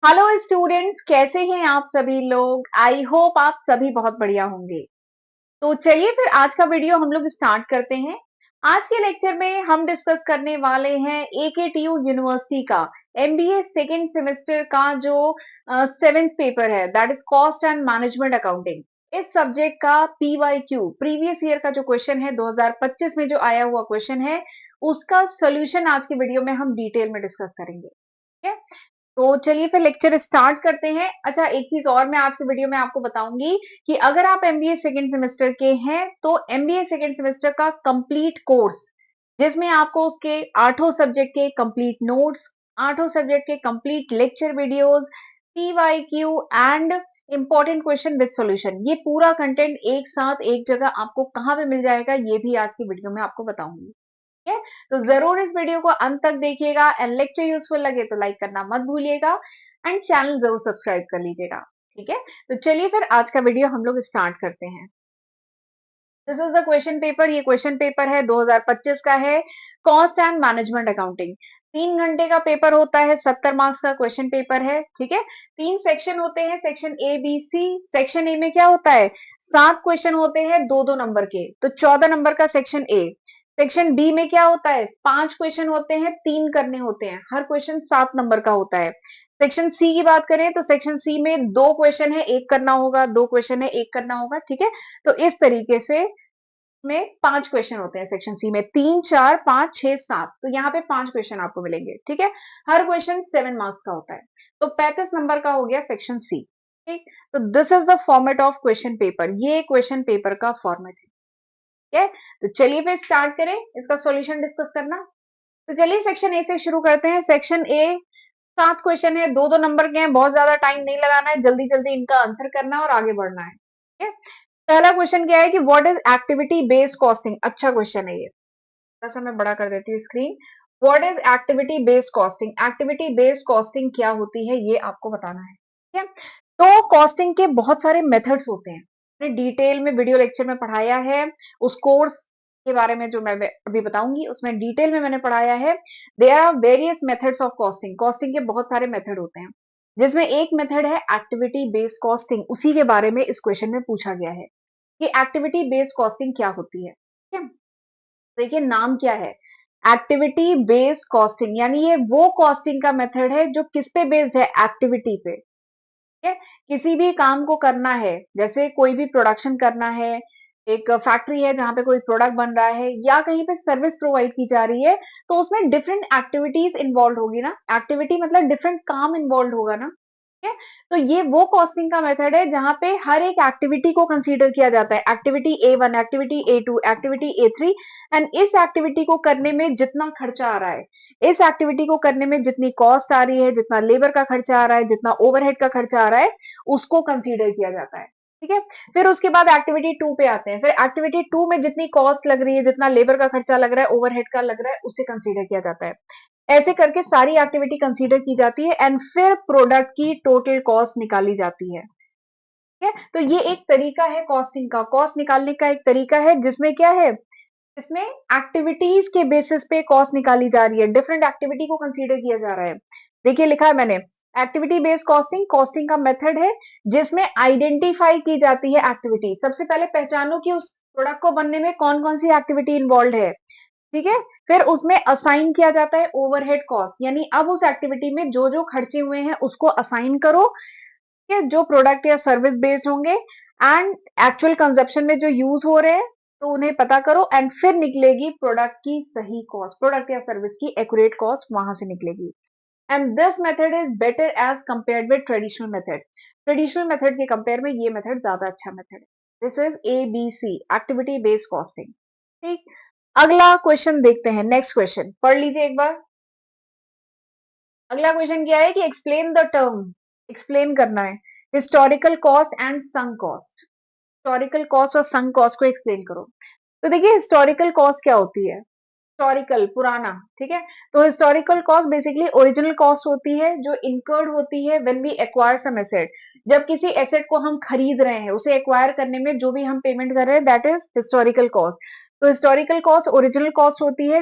Hello students, कैसे हैं आप सभी लोग। आई होप आप सभी बहुत बढ़िया होंगे। तो चलिए फिर आज का वीडियो हम लोग स्टार्ट करते हैं। आज के लेक्चर में हम डिस्कस करने वाले हैं एकेटीयू यूनिवर्सिटी का एमबीए सेकेंड सेमेस्टर का जो सेवेंथ पेपर है, that is cost and management accounting. इस सब्जेक्ट का पीवाईक्यू प्रीवियस ईयर का जो क्वेश्चन है 2025 में जो आया हुआ क्वेश्चन है, उसका सोल्यूशन आज की वीडियो में हम डिटेल में डिस्कस करेंगे। ठीक है, तो चलिए फिर लेक्चर स्टार्ट करते हैं। अच्छा, एक चीज और मैं आज के वीडियो में आपको बताऊंगी कि अगर आप एमबीए सेकेंड सेमेस्टर के हैं तो एमबीए सेकेंड सेमेस्टर का कंप्लीट कोर्स, जिसमें आपको उसके आठों सब्जेक्ट के कंप्लीट नोट्स, आठों सब्जेक्ट के complete lecture videos, PYQ and important question with solution, ये पूरा कंटेंट एक साथ एक जगह आपको कहां पे मिल जाएगा, ये भी आज की वीडियो में आपको बताऊंगी। ठीक है, तो जरूर इस वीडियो को अंत तक देखिएगा एंड लेक्चर यूजफुल लगे तो लाइक करना मत भूलिएगा एंड चैनल जरूर सब्सक्राइब कर लीजिएगा। ठीक है, तो चलिए फिर आज का वीडियो हम लोग स्टार्ट करते हैं। This is the question paper. ये क्वेश्चन पेपर है 2025 का है, कॉस्ट एंड मैनेजमेंट अकाउंटिंग। 3 घंटे का पेपर होता है, 70 मार्क्स का क्वेश्चन पेपर है। ठीक है, 3 सेक्शन होते हैं, section A B C. Section A में क्या होता है, 7 क्वेश्चन होते हैं 2-2 नंबर के, तो 14 नंबर का सेक्शन ए। सेक्शन बी में क्या होता है, 5 क्वेश्चन होते हैं, 3 करने होते हैं, हर क्वेश्चन 7 नंबर का होता है। सेक्शन सी की बात करें तो सेक्शन सी में 2 क्वेश्चन है, एक करना होगा, 2 क्वेश्चन है, एक करना होगा। ठीक है, तो इस तरीके से में 5 क्वेश्चन होते हैं सेक्शन सी में, 3, 4, 5, 6, 7, तो यहाँ पे 5 क्वेश्चन आपको मिलेंगे। ठीक है, हर क्वेश्चन 7 मार्क्स का होता है, तो 35 नंबर का हो गया सेक्शन सी। ठीक, तो this is the format of question paper, ये क्वेश्चन पेपर का फॉर्मेट है। ठीक है, तो चलिए फिर स्टार्ट करें इसका सॉल्यूशन डिस्कस करना। तो चलिए सेक्शन ए से शुरू करते हैं। सेक्शन ए 7 क्वेश्चन है, 2-2 नंबर के हैं, बहुत ज्यादा टाइम नहीं लगाना है, जल्दी जल्दी इनका आंसर करना है और आगे बढ़ना है। ठीक है, पहला क्वेश्चन क्या है कि what is activity based costing. अच्छा क्वेश्चन है ये, थोड़ा सा मैं बड़ा कर देती हूँ screen. What is activity based costing, activity based costing क्या होती है ये आपको बताना है। ठीक है, तो कॉस्टिंग के बहुत सारे मेथड्स होते हैं, मैंने डिटेल में वीडियो लेक्चर में पढ़ाया है। उस कोर्स के बारे में जो मैं अभी बताऊंगी उसमें डिटेल में मैंने पढ़ाया है। There are various methods of costing, costing के बहुत सारे मेथड होते हैं, जिसमें एक मेथड है एक्टिविटी बेस्ड कॉस्टिंग, उसी के बारे में इस क्वेश्चन में पूछा गया है कि एक्टिविटी बेस्ड कॉस्टिंग क्या होती है। ठीक है, देखिए नाम क्या है, एक्टिविटी बेस्ड कॉस्टिंग, यानी ये वो कॉस्टिंग का मेथड है जो किस पे बेस्ड है, एक्टिविटी पे। ठीक है, किसी भी काम को करना है, जैसे कोई भी प्रोडक्शन करना है, एक फैक्ट्री है जहां पे कोई प्रोडक्ट बन रहा है या कहीं पे सर्विस प्रोवाइड की जा रही है, तो उसमें डिफरेंट एक्टिविटीज इन्वॉल्व होगी ना, एक्टिविटी मतलब डिफरेंट काम इन्वॉल्व होगा ना। ठीक है, तो ये वो कॉस्टिंग का मेथड है जहां पे हर एक एक्टिविटी को कंसीडर किया जाता है, activity A1, activity A2, activity A3, and इस एक्टिविटी को करने में जितना खर्चा आ रहा है, इस एक्टिविटी को करने में जितनी कॉस्ट आ रही है, जितना लेबर का खर्चा आ रहा है, जितना ओवरहेड का खर्चा आ रहा है, उसको कंसीडर किया जाता है। ठीक है, फिर उसके बाद एक्टिविटी 2 पे आते हैं, फिर एक्टिविटी 2 में जितनी कॉस्ट लग रही है, जितना लेबर का खर्चा लग रहा है, ओवरहेड का लग रहा है, उसे कंसीडर किया जाता है। ऐसे करके सारी एक्टिविटी कंसीडर की जाती है एंड फिर प्रोडक्ट की टोटल कॉस्ट निकाली जाती है। ठीक है, तो ये एक तरीका है कॉस्टिंग का, कॉस्ट निकालने का एक तरीका है, जिसमें क्या है, इसमें एक्टिविटीज के बेसिस पे कॉस्ट निकाली जा रही है, डिफरेंट एक्टिविटी को कंसीडर किया जा रहा है। देखिए लिखा है मैंने, एक्टिविटी बेस्ड कॉस्टिंग, कॉस्टिंग का मेथड है जिसमें आइडेंटिफाई की जाती है एक्टिविटी। सबसे पहले पहचानो कि उस प्रोडक्ट को बनने में कौन कौन सी एक्टिविटी इन्वॉल्व है। ठीक है, फिर उसमें असाइन किया जाता है ओवरहेड कॉस्ट, यानी अब उस एक्टिविटी में जो जो खर्चे हुए हैं उसको असाइन करो, या जो प्रोडक्ट या सर्विस बेस्ड होंगे एंड एक्चुअल कंजप्शन में जो यूज हो रहे हैं, तो उन्हें पता करो एंड फिर निकलेगी प्रोडक्ट की सही कॉस्ट, प्रोडक्ट या सर्विस की एक्यूरेट कॉस्ट वहां से निकलेगी। And this method is better as compared with traditional method, traditional method के कंपेयर में ये मेथड ज्यादा अच्छा मेथड है। This is ABC, activity based costing. ठीक, अगला क्वेश्चन देखते हैं, नेक्स्ट क्वेश्चन पढ़ लीजिए एक बार। अगला क्वेश्चन क्या है कि एक्सप्लेन द टर्म, एक्सप्लेन करना है, historical cost and sunk cost, historical cost और संक कॉस्ट को एक्सप्लेन करो। तो देखिए हिस्टोरिकल कॉस्ट क्या होती है, हिस्टोरिकल पुराना। ठीक है, तो historical cost basically original cost होती है जो इनकर्ड होती है when we acquire some asset, जब किसी एसेट को हम खरीद रहे हैं, उसे एक्वायर करने में जो भी हम पेमेंट कर रहे हैं दैट इज हिस्टोरिकल कॉस्ट। तो हिस्टोरिकल कॉस्ट ओरिजिनल कॉस्ट होती है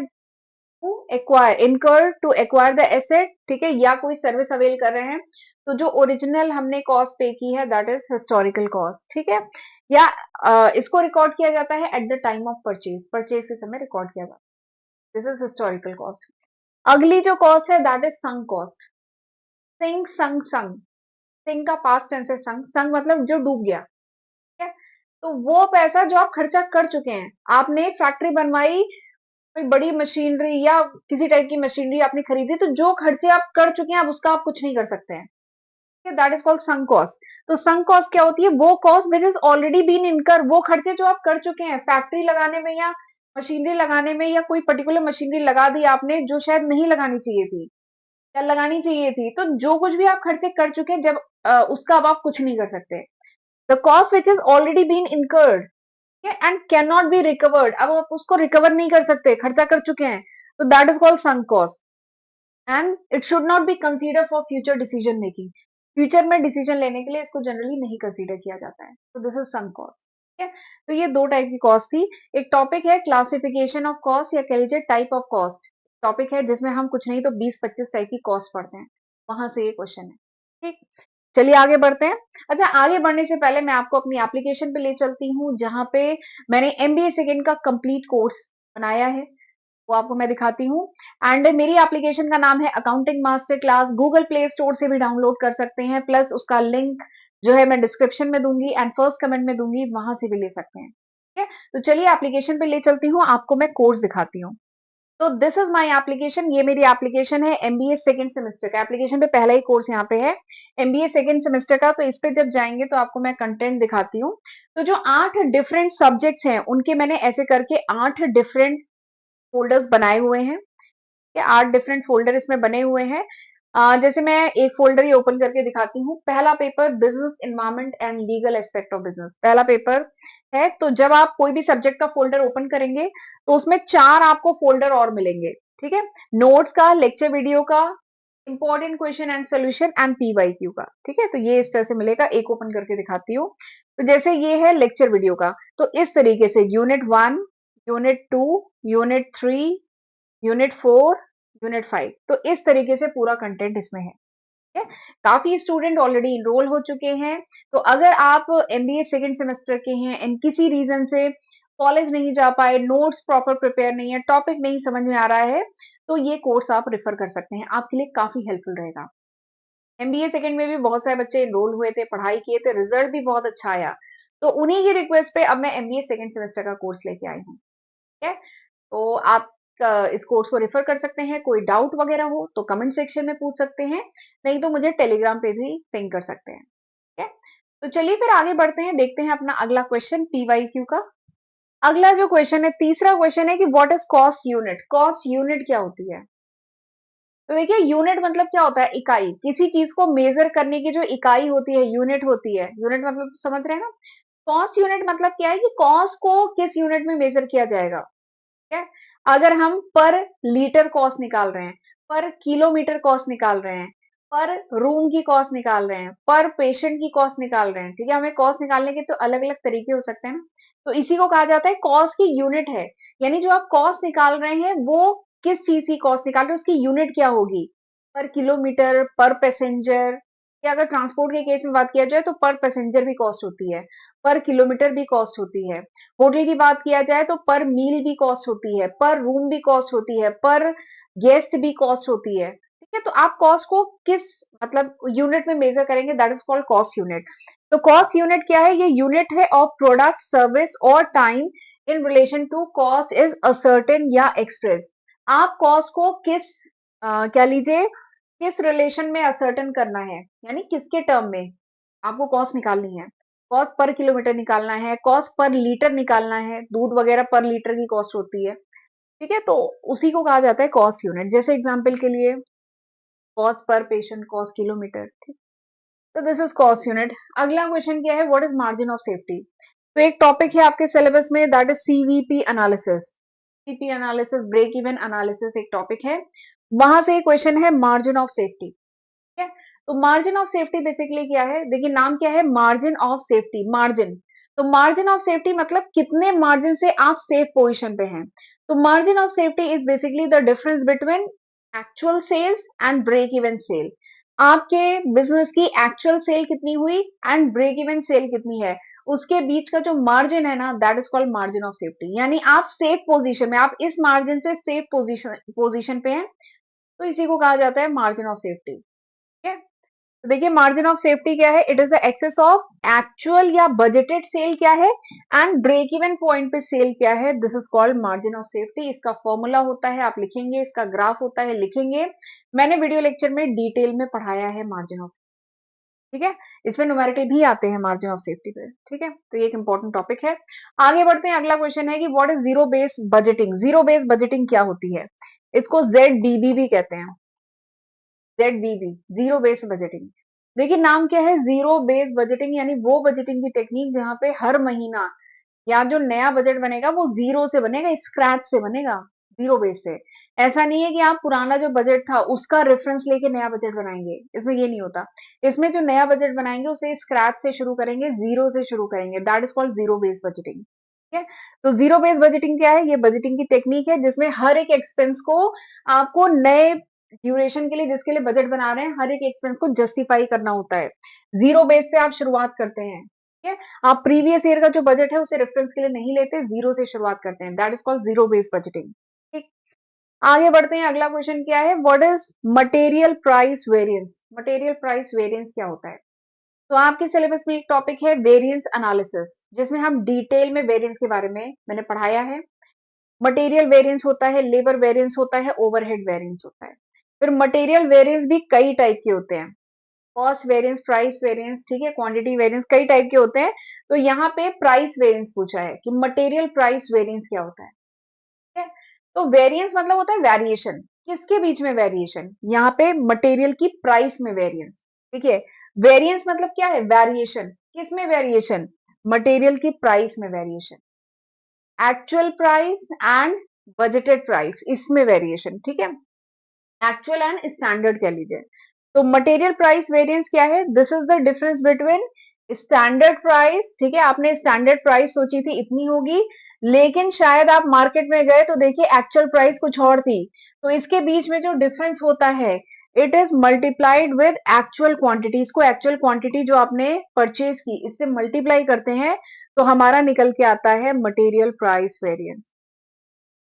टू एक्वायर, इनकर टू एक्वायर द एसेट, ठीक है, या कोई सर्विस अवेल कर रहे हैं, तो जो ओरिजिनल हमने कॉस्ट पे की है दैट इज हिस्टोरिकल कॉस्ट, ठीक है, या इसको रिकॉर्ड किया जाता है at the time of purchase, purchase के समय रिकॉर्ड किया जाता है, दिस इज हिस्टोरिकल कॉस्ट। अगली जो कॉस्ट है that is sunk cost. Sink, sung, sung, sink का पास्ट टेंस है संग, संग मतलब जो डूब गया, ठीक है, तो वो पैसा जो आप खर्चा कर चुके हैं, आपने फैक्ट्री बनवाई, कोई बड़ी मशीनरी या किसी टाइप की मशीनरी आपने खरीदी, तो जो खर्चे आप कर चुके हैं अब उसका आप कुछ नहीं कर सकते हैं, that is called sunk cost. तो संक कॉस्ट क्या होती है, वो cost which is already been incur, वो खर्चे जो आप कर चुके हैं फैक्ट्री लगाने में या मशीनरी लगाने में, या कोई पर्टिकुलर मशीनरी लगा दी आपने जो शायद नहीं लगानी चाहिए थी या लगानी चाहिए थी, तो जो कुछ भी आप खर्चे कर चुके हैं जब उसका अब आप कुछ नहीं कर सकते, the cost which is already been incurred and can not be recovered, अब आप उसको रिकवर नहीं कर सकते, खर्चा कर चुके हैं, तो that is called sunk cost, and it should not be consider for future decision making, future में डिसीजन लेने के लिए इसको जनरली नहीं कंसीडर किया जाता है, तो दिस इज संक कॉस्ट, ठीक है। तो ये दो टाइप की कॉस्ट थी। एक टॉपिक है क्लासिफिकेशन ऑफ कॉस्ट या कह लीजिए टाइप ऑफ कॉस्ट, टॉपिक है जिसमें हम कुछ नहीं तो 20-25 टाइप की कॉस्ट पढ़ते हैं, वहां से ये क्वेश्चन है, ठीक। चलिए आगे बढ़ते हैं। अच्छा, आगे बढ़ने से पहले मैं आपको अपनी एप्लीकेशन पे ले चलती हूँ जहां पे मैंने एमबीए सेकेंड का कंप्लीट कोर्स बनाया है, वो आपको मैं दिखाती हूँ। एंड मेरी एप्लीकेशन का नाम है accounting master class, Google play store से भी डाउनलोड कर सकते हैं, प्लस उसका लिंक जो है मैं डिस्क्रिप्शन में दूंगी एंड फर्स्ट कमेंट में दूंगी, वहां से भी ले सकते हैं, ठीक है। तो चलिए एप्लीकेशन पे ले चलती हूँ, आपको मैं कोर्स दिखाती हूँ। तो दिस इज माय एप्लीकेशन, ये मेरी एप्लीकेशन है एमबीए सेकंड सेमेस्टर का, एप्लीकेशन पे पहला ही कोर्स यहाँ पे है एमबीए सेकंड सेमेस्टर का। तो इस पे जब जाएंगे तो आपको मैं कंटेंट दिखाती हूँ। तो जो 8 डिफरेंट सब्जेक्ट्स हैं उनके मैंने ऐसे करके 8 डिफरेंट फोल्डर्स बनाए हुए हैं, ये 8 डिफरेंट फोल्डर इसमें बने हुए हैं। जैसे मैं एक फोल्डर ही ओपन करके दिखाती हूँ। पहला paper business environment and legal aspect of business, पहला पेपर है। तो जब आप कोई भी सब्जेक्ट का फोल्डर ओपन करेंगे तो उसमें 4 आपको फोल्डर और मिलेंगे, ठीक है, नोट्स का, लेक्चर वीडियो का, important question and solution and PYQ का, ठीक है। तो ये इस तरह से मिलेगा, एक ओपन करके दिखाती हूँ। तो जैसे ये है लेक्चर वीडियो का, तो इस तरीके से unit 1, unit 2, unit 3, unit 4, unit 5, तो इस तरीके से पूरा कंटेंट इसमें है, ठीक है। काफी स्टूडेंट ऑलरेडी इनरोल हो चुके हैं, तो अगर आप एमबीए सेकंड सेमेस्टर के हैं एंड किसी रीजन से कॉलेज नहीं जा पाए, नोट्स प्रॉपर प्रिपेयर नहीं है, टॉपिक नहीं समझ में आ रहा है, तो ये कोर्स आप रेफर कर सकते हैं, आपके लिए काफी हेल्पफुल रहेगा। एमबीए सेकंड में भी बहुत सारे बच्चे इनरोल हुए थे, पढ़ाई किए थे, रिजल्ट भी बहुत अच्छा आया, तो उन्हीं की रिक्वेस्ट पे अब मैं एमबीए सेकंड सेमेस्टर का कोर्स लेके आई हूँ, ठीक है। तो आप इस कोर्स को रेफर कर सकते हैं, कोई डाउट वगैरह हो तो कमेंट सेक्शन में पूछ सकते हैं, नहीं तो मुझे टेलीग्राम पे भी पिंग कर सकते हैं, ठीक है। तो चलिए फिर आगे बढ़ते हैं, देखते हैं अपना अगला क्वेश्चन पीवाईक्यू का। अगला जो क्वेश्चन है, तीसरा क्वेश्चन है कि what is cost unit, cost unit क्या होती है। तो देखिए यूनिट मतलब क्या होता है, इकाई, किसी चीज को मेजर करने की जो इकाई होती है यूनिट होती है, यूनिट मतलब तो समझ रहे हैं ना। कॉस्ट यूनिट मतलब क्या है कि कॉस्ट को किस यूनिट में मेजर किया जाएगा, ठीक है। अगर हम पर लीटर कॉस्ट निकाल रहे हैं, पर किलोमीटर कॉस्ट निकाल रहे हैं, पर रूम की कॉस्ट निकाल रहे हैं, पर पेशेंट की कॉस्ट निकाल रहे हैं, ठीक है, हमें कॉस्ट निकालने के तो अलग अलग तरीके हो सकते हैं ना, तो इसी को कहा जाता है कॉस्ट की यूनिट है, यानी जो आप कॉस्ट निकाल रहे हैं वो किस चीज की कॉस्ट निकाल रहे हैं, उसकी यूनिट क्या होगी, पर किलोमीटर, पर पैसेंजर, या अगर ट्रांसपोर्ट के केस में बात किया जाए तो पर पैसेंजर भी कॉस्ट होती है, पर किलोमीटर भी कॉस्ट होती है, होटल की बात किया जाए तो पर मील भी कॉस्ट होती है, पर रूम भी कॉस्ट होती है, पर गेस्ट भी कॉस्ट होती है, ठीक है। तो आप कॉस्ट को किस मतलब यूनिट में मेजर करेंगे, that is called cost unit. तो कॉस्ट यूनिट क्या है, ये यूनिट है ऑफ प्रोडक्ट, सर्विस और time in relation to cost is ascertain या एक्सप्रेस। आप कॉस्ट को किस क्या लीजिए किस रिलेशन में असर्टेन करना है, यानी किसके टर्म में आपको कॉस्ट निकालनी है, कॉस्ट पर किलोमीटर निकालना है, कॉस्ट पर लीटर निकालना है, दूध वगैरह पर लीटर की कॉस्ट होती है, ठीक है। तो उसी को कहा जाता है कॉस्ट यूनिट। जैसे एग्जांपल के लिए cost per patient, cost kilometre, ठीक। तो दिस इज कॉस्ट यूनिट। अगला क्वेश्चन क्या है, what is margin of safety. तो एक टॉपिक है आपके सिलेबस में that is CVP analysis, CP analysis, break even analysis एक टॉपिक है, वहां से क्वेश्चन है मार्जिन ऑफ सेफ्टी, ठीक है। तो मार्जिन ऑफ सेफ्टी बेसिकली क्या है, देखिए नाम क्या है, मार्जिन ऑफ सेफ्टी, मार्जिन तो मार्जिन ऑफ सेफ्टी मतलब कितने मार्जिन से आप सेफ पोजीशन पे हैं। तो margin of safety is basically the difference between actual sales and break even sale. आपके बिजनेस की एक्चुअल सेल कितनी हुई एंड ब्रेक इवन सेल कितनी है, उसके बीच का जो मार्जिन है ना, that is called margin of safety. यानी आप सेफ पोजीशन में, आप इस मार्जिन से सेफ पोजीशन पे हैं, तो इसी को कहा जाता है मार्जिन ऑफ सेफ्टी। ठीक है, तो देखिए मार्जिन ऑफ सेफ्टी क्या है, it is the excess of actual या बजटेड सेल क्या है एंड ब्रेक इवन पॉइंट पे सेल क्या है, this is called margin of safety. इसका फॉर्मूला होता है, आप लिखेंगे, इसका ग्राफ होता है, लिखेंगे। मैंने वीडियो लेक्चर में डिटेल में पढ़ाया है मार्जिन ऑफ, ठीक है, इसमें न्यूमेरिकल भी आते हैं मार्जिन ऑफ सेफ्टी पे। ठीक है, तो ये एक इंपॉर्टेंट टॉपिक है। आगे बढ़ते हैं, अगला क्वेश्चन है कि what is zero base budgeting. Zero base budgeting क्या होती है, इसको ZBB भी कहते हैं, ZBB, जीरो बेस बजटिंग। देखिए नाम क्या है, जीरो बेस बजटिंग, यानी वो बजटिंग की टेक्निक जहां पे हर महीना या जो नया बजट बनेगा वो जीरो से बनेगा, स्क्रैच से बनेगा, जीरो बेस से। ऐसा नहीं है कि आप पुराना जो बजट था उसका रेफरेंस लेके नया बजट बनाएंगे, इसमें ये नहीं होता। इसमें जो नया बजट बनाएंगे उसे स्क्रैच से शुरू करेंगे, जीरो से शुरू करेंगे, that is called zero base budgeting. ठीक है, तो जीरो बेस बजटिंग क्या है, ये बजटिंग की टेक्निक है जिसमें हर एक एक्सपेंस को आपको नए ड्यूरेशन के लिए जिसके लिए बजट बना रहे हैं, हर एक एक्सपेंस को जस्टिफाई करना होता है। जीरो बेस से आप शुरुआत करते हैं। ठीक है, आप प्रीवियस ईयर का जो बजट है उसे रेफरेंस के लिए नहीं लेते, जीरो से शुरुआत करते हैं, that is called zero base budgeting. ठीक, आगे बढ़ते हैं, अगला क्वेश्चन क्या है, what is material price variance. Material price variance क्या होता है, तो आपके सिलेबस में एक टॉपिक है वेरिएंस एनालिसिस, जिसमें हम डिटेल में वेरिएंस के बारे में मैंने पढ़ाया है। मटेरियल वेरिएंस होता है, लेबर वेरिएंस होता है, ओवरहेड वेरिएंस होता है। फिर मटेरियल वेरिएंस भी कई टाइप के होते हैं, कॉस्ट वेरिएंस, प्राइस वेरिएंस, ठीक है, क्वांटिटी वेरिएंस, कई टाइप के होते हैं। तो यहाँ पे प्राइस वेरिएंस पूछा है कि मटेरियल प्राइस वेरिएंस क्या होता है। ठीक है, तो वेरिएंस मतलब होता है वेरिएशन, किसके बीच में वेरिएशन, यहाँ पे मटेरियल की प्राइस में वेरिएंस। ठीक है, वेरिएंस मतलब क्या है, वेरिएशन, किसमें वेरिएशन, मटेरियल की प्राइस में variation, actual price and budgeted price, इसमें वेरिएशन। ठीक है, एक्चुअल एंड स्टैंडर्ड कह लीजिए। तो मटेरियल प्राइस वेरिएंस क्या है, this is the difference between standard price, ठीक है, आपने स्टैंडर्ड प्राइस सोची थी इतनी होगी, लेकिन शायद आप मार्केट में गए तो देखिए एक्चुअल प्राइस कुछ और थी, तो इसके बीच में जो डिफरेंस होता है it is multiplied with actual quantity. इसको एक्चुअल क्वांटिटी जो आपने परचेज की इससे मल्टीप्लाई करते हैं, तो हमारा निकल के आता है मटेरियल प्राइस वेरिएंस।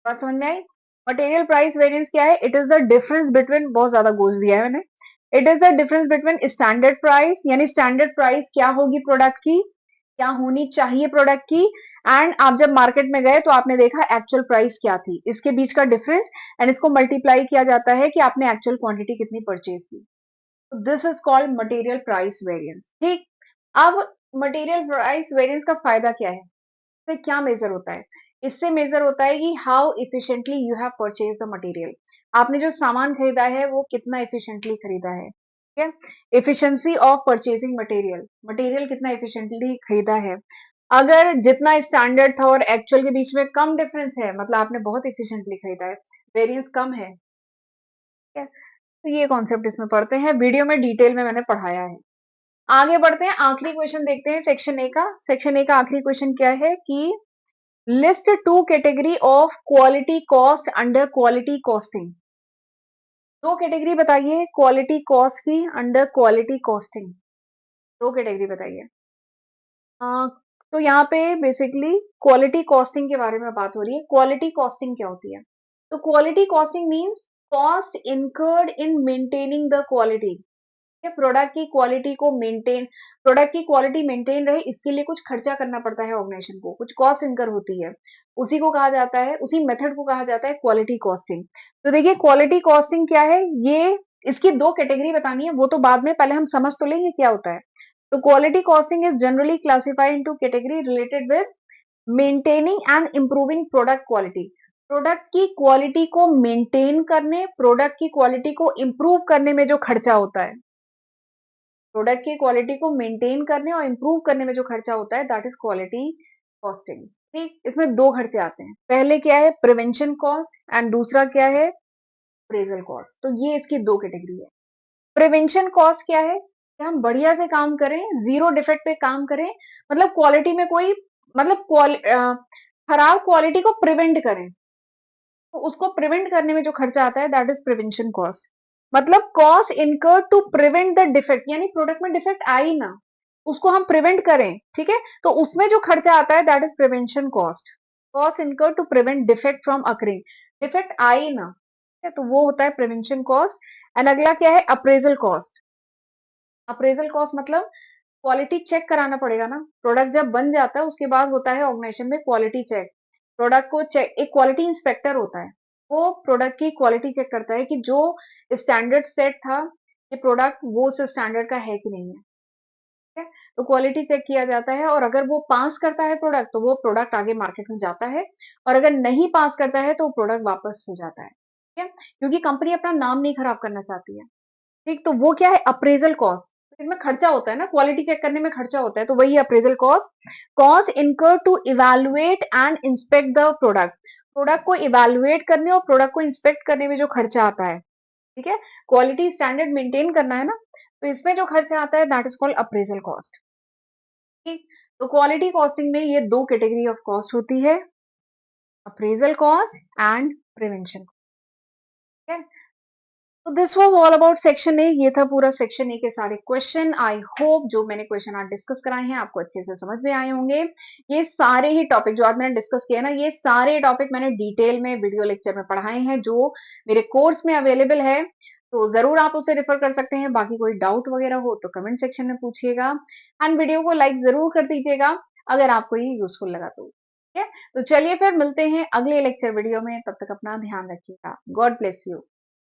बात समझ में आई, मटेरियल प्राइस वेरिएंस क्या है, it is the difference between, बहुत ज्यादा गोज दिया है मैंने, it is the difference between standard price, यानी स्टैंडर्ड प्राइस क्या होगी प्रोडक्ट की, क्या होनी चाहिए प्रोडक्ट की, एंड आप जब मार्केट में गए तो आपने देखा एक्चुअल प्राइस क्या थी, इसके बीच का डिफरेंस, एंड इसको मल्टीप्लाई किया जाता है कि आपने एक्चुअल क्वांटिटी कितनी परचेज की। तो this is called material price variance. ठीक, अब मटेरियल प्राइस वेरिएंस का फायदा क्या है, इससे क्या मेजर होता है, इससे मेजर होता है कि how efficiently you have purchase the material, आपने जो सामान खरीदा है वो कितना इफिशिएंटली खरीदा है। ठीक है, efficiency of purchasing material, material कितना इफिशिएंटली खरीदा है। अगर जितना स्टैंडर्ड था और एक्चुअल के बीच में कम डिफरेंस है, मतलब आपने बहुत इफिशिएंटली खरीदा है, वेरिएंस कम है। ठीक है, तो ये कॉन्सेप्ट इसमें पढ़ते हैं, वीडियो में डिटेल में मैंने पढ़ाया है। आगे बढ़ते हैं, आखिरी क्वेश्चन देखते हैं सेक्शन ए का। सेक्शन ए का आखिरी क्वेश्चन क्या है कि list two category of quality cost under quality costing. दो कैटेगरी बताइए क्वालिटी कॉस्ट की अंडर क्वालिटी कॉस्टिंग, दो कैटेगरी बताइए। तो यहाँ पे बेसिकली क्वालिटी कॉस्टिंग के बारे में बात हो रही है। क्वालिटी कॉस्टिंग क्या होती है, तो quality costing means cost incurred in maintaining the quality. Product की क्वालिटी को मेंटेन, प्रोडक्ट की क्वालिटी मेंटेन रहे इसके लिए कुछ खर्चा करना पड़ता है ऑर्गेनाइजेशन को, कुछ कॉस्ट इनकर होती है, उसी को कहा जाता है, उसी मेथड को कहा जाता है क्वालिटी कॉस्टिंग। तो देखिए क्वालिटी कॉस्टिंग क्या है, ये इसकी दो कैटेगरी बतानी है, वो तो बाद में, पहले हम समझ तो लेंगे क्या होता है। तो quality costing is generally classified into category related with maintaining and improving product quality, product की क्वालिटी को मेंटेन करने, प्रोडक्ट की क्वालिटी को इंप्रूव करने में जो खर्चा होता है, प्रोडक्ट की क्वालिटी को मेंटेन करने और इंप्रूव करने में जो खर्चा होता है दैट इज क्वालिटी कॉस्टिंग। ठीक, इसमें दो खर्चे आते हैं, पहले क्या है प्रिवेंशन कॉस्ट एंड दूसरा क्या है अप्रेजल कॉस्ट। तो ये इसकी दो कैटेगरी है। प्रिवेंशन कॉस्ट क्या है, कि हम बढ़िया से काम करें, ज़ीरो डिफेक्ट पे काम करें, मतलब क्वालिटी में कोई मतलब खराब क्वालिटी को प्रिवेंट करें। तो उसको प्रिवेंट करने में जो खर्चा आता है दैट इज़ प्रिवेंशन कॉस्ट। मतलब cost incurred to prevent the defect, यानी प्रोडक्ट में डिफेक्ट आ ही ना, उसको हम प्रिवेंट करें, ठीक है? तो उसमें जो खर्चा आता है that is prevention cost. Cost incurred to prevent defect from occurring, defect आ ही ना, ठीक है? तो वो होता है प्रिवेंशन कॉस्ट। एंड अगला क्या है? Appraisal cost. अप्रेज़ल कॉस्ट मतलब क्वालिटी चेक कराना पड़ेगा ना, प्रोडक्ट जब बन जाता है उसके बाद होता है ऑर्गेनाइजेशन में क्वालिटी चेक। प्रोडक्ट को चेक, एक क्वालिटी इंस्पेक्टर होता है, वो प्रोडक्ट की क्वालिटी चेक करता है कि जो स्टैंडर्ड सेट था, ये प्रोडक्ट वो उस स्टैंडर्ड का है कि नहीं है, ठीक है? तो क्वालिटी चेक किया जाता है और अगर वो पास करता है प्रोडक्ट तो वो प्रोडक्ट आगे मार्केट में जाता है, और अगर नहीं पास करता है तो प्रोडक्ट वापस हो जाता है, ठीक है? क्योंकि कंपनी अपना नाम नहीं खराब करना चाहती है। ठीक, तो वो क्या है? Appraisal cost. तो इसमें खर्चा होता है ना, क्वालिटी चेक करने में खर्चा होता है, तो वही appraisal cost. Cost incur to evaluate and inspect the product, product को इवैल्यूएट करने और प्रोडक्ट को इंस्पेक्ट करने में जो खर्चा आता है, ठीक है? क्वालिटी स्टैंडर्ड मेंटेन करना है ना, तो इसमें जो खर्चा आता है that is called appraisal cost. ठीक, तो क्वालिटी कॉस्टिंग में ये दो कैटेगरी ऑफ कॉस्ट होती है, अप्रेजल कॉस्ट एंड प्रिवेंशन, ठीक है? तो this was all about section A. ये था पूरा सेक्शन ए के सारे क्वेश्चन। आई होप जो मैंने क्वेश्चन आज डिस्कस कराए हैं आपको अच्छे से समझ में आए होंगे। ये सारे ही टॉपिक जो आज मैंने डिस्कस किया ना, ये सारे टॉपिक मैंने डिटेल में वीडियो लेक्चर में पढ़ाए हैं जो मेरे कोर्स में अवेलेबल है, तो जरूर आप उसे रेफर कर सकते हैं। बाकी कोई डाउट वगैरह हो तो कमेंट सेक्शन में पूछिएगा, एंड वीडियो को लाइक जरूर कर दीजिएगा अगर आपको ये यूजफुल लगा तो, ठीक है? तो चलिए फिर मिलते हैं अगले लेक्चर वीडियो में, तब तक अपना ध्यान रखिएगा। God bless you.